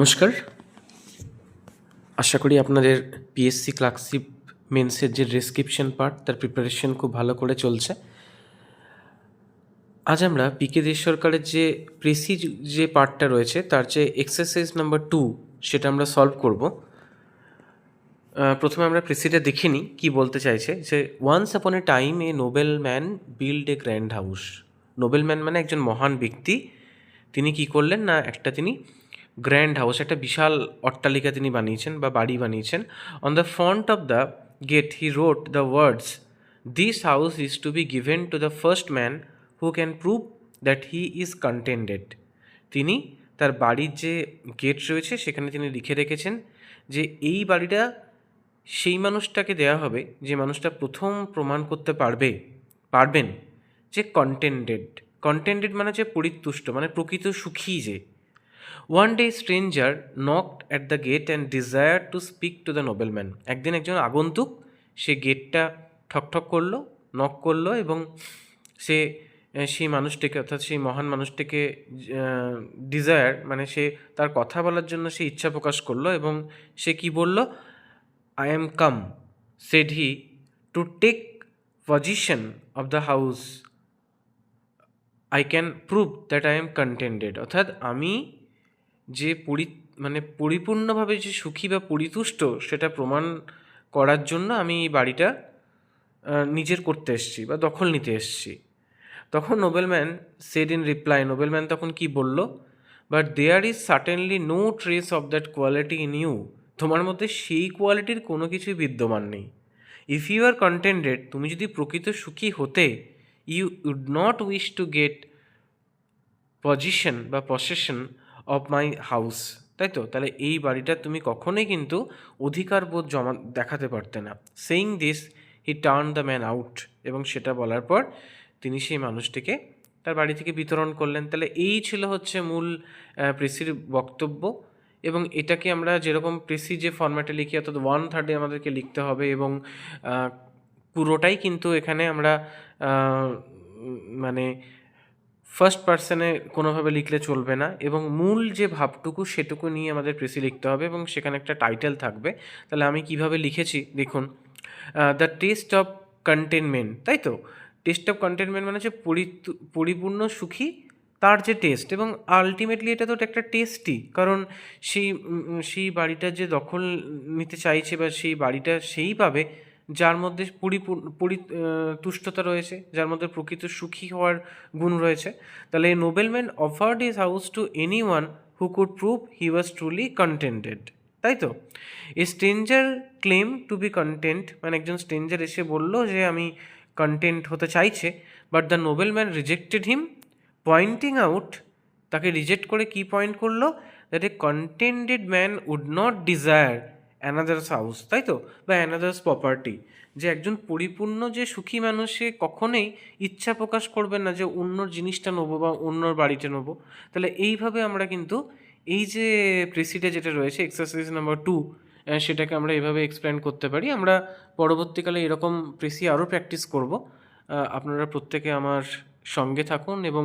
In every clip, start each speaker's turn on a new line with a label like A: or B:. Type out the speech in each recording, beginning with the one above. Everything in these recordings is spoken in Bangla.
A: নমস্কার, আশা করি আপনাদের পিএসসি ক্লার্কশিপ মেন্সের যে ডেসক্রিপশন পার্ট তার প্রিপারেশন খুব ভালো করে চলছে। আজ আমরা পিকে দেশ সরকারের যে প্রেসি যে পার্টটা রয়েছে তার যে এক্সারসাইজ নাম্বার 2 সেটা আমরা সলভ করব। প্রথমে আমরা প্রেসিটা দেখে নিই কী বলতে চাইছে, যে once upon a time a noble man build a grand house. Noble man মানে একজন মহান ব্যক্তি, তিনি কি করলেন না একটা তিনি গ্র্যান্ড হাউস, একটা বিশাল অট্টালিকা তিনি বানিয়েছেন বা বাড়ি বানিয়েছেন। On the front of the gate he wrote the words, this house is to be given to the first man who can prove that he is contented. তিনি তার বাড়ির যে গেট রয়েছে সেখানে তিনি লিখে রেখেছেন যে এই বাড়িটা সেই মানুষটাকে দেয়া হবে যে মানুষটা প্রথম প্রমাণ করতে পারবেন যে কন্টেন্টেড মানে যে পরিতুষ্ট, মানে প্রকৃত সুখী যে। One day stranger knocked at the gate and desire to speak to the nobleman. একদিন একজন আগন্তুক সে গেটটা ঠকঠক করলো, নক করলো, এবং সে সেই মানুষটিকে, অর্থাৎ সেই মহান মানুষটিকে ডিজায়ার মানে সে তার কথা বলার জন্য সে ইচ্ছা প্রকাশ করলো, এবং সে কি বলল, I am come said he to take position of the house, I can prove that I am contented. অর্থাৎ আমি যে পরিপূর্ণভাবে যে সুখী বা পরিতুষ্ট সেটা প্রমাণ করার জন্য আমি এই বাড়িটা নিজের করতে এসেছি বা দখল নিতে এসেছি। তখন nobleman said in reply, nobleman তখন কি বলল, but there is certainly no trace of that quality in you. তোমার মধ্যে সেই কোয়ালিটির কোনো কিছুই বিদ্যমান নেই। ইফ ইউ আর কন্টেন্টেড, তুমি যদি প্রকৃত সুখী হতে, you would not wish to get position বা পসেশন অফ মাই হাউস। তাই তো, তাহলে এই বাড়িটা তুমি কখনোই কিন্তু অধিকার বোধ দেখাতে পারতে না। Saying this he turn the man out, এবং সেটা বলার পর তিনি সেই মানুষটিকে তার বাড়ি থেকে বিতরণ করলেন। তাহলে এই ছিল হচ্ছে মূল প্রেসির বক্তব্য, এবং এটাকে আমরা যেরকম প্রেসি যে ফরম্যাটে লিখি, অর্থাৎ 1/3 আমাদেরকে লিখতে হবে, এবং পুরোটাই কিন্তু এখানে আমরা মানে ফার্স্ট পার্সনে কোনোভাবে লিখলে চলবে না, এবং মূল যে ভাবটুকু সেটুকু নিয়ে আমাদের প্রেসি লিখতে হবে, এবং সেখানে একটা টাইটেল থাকবে। তাহলে আমি কিভাবে লিখেছি দেখুন, দ্য টেস্ট অফ কন্টেনমেন্ট, তাই তো, টেস্ট অফ কন্টেনমেন্ট মানে হচ্ছে পরিপূর্ণ সুখী তার যে টেস্ট, এবং আলটিমেটলি এটা তো একটা টেস্টই, কারণ সেই বাড়িটা যে দখল নিতে চাইছে বা সেই বাড়িটা সেই পাবে যার মধ্যে তুষ্টতা রয়েছে, যার মধ্যে প্রকৃত সুখী হওয়ার গুণ রয়েছে। তাহলে nobleman offered his house to any one who could prove he was truly contented, তাই তো। A stranger claim to be content, মানে একজন স্ট্রেঞ্জার এসে বলল যে আমি কন্টেন্ট হতে চাইছে, but the nobleman rejected him, pointing out, তাকে রিজেক্ট করে কি পয়েন্ট করলো, that a contented man would not desire another's house, তাই তো, বা অ্যানাদার্স প্রপার্টি, যে একজন পরিপূর্ণ যে সুখী মানুষ সে কখনোই ইচ্ছা প্রকাশ করবে না যে অন্যর জিনিসটা নেবো বা অন্যর বাড়িটা নেবো। তাহলে এইভাবে আমরা কিন্তু এই যে প্রেসিডে যেটা রয়েছে এক্সারসাইজ নাম্বার 2, সেটাকে আমরা এভাবে এক্সপ্লেন করতে পারি। আমরা পরবর্তীকালে এরকম প্রেসি আরও প্র্যাকটিস করব। আপনারা প্রত্যেকে আমার সঙ্গে থাকুন, এবং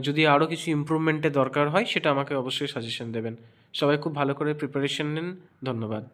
A: যদি আরও কিছু ইমপ্রুভমেন্টের দরকার হয় সেটা আমাকে অবশ্যই সাজেশন দেবেন। সবাই খুব ভালো করে প্রিপারেশন নিন। ধন্যবাদ।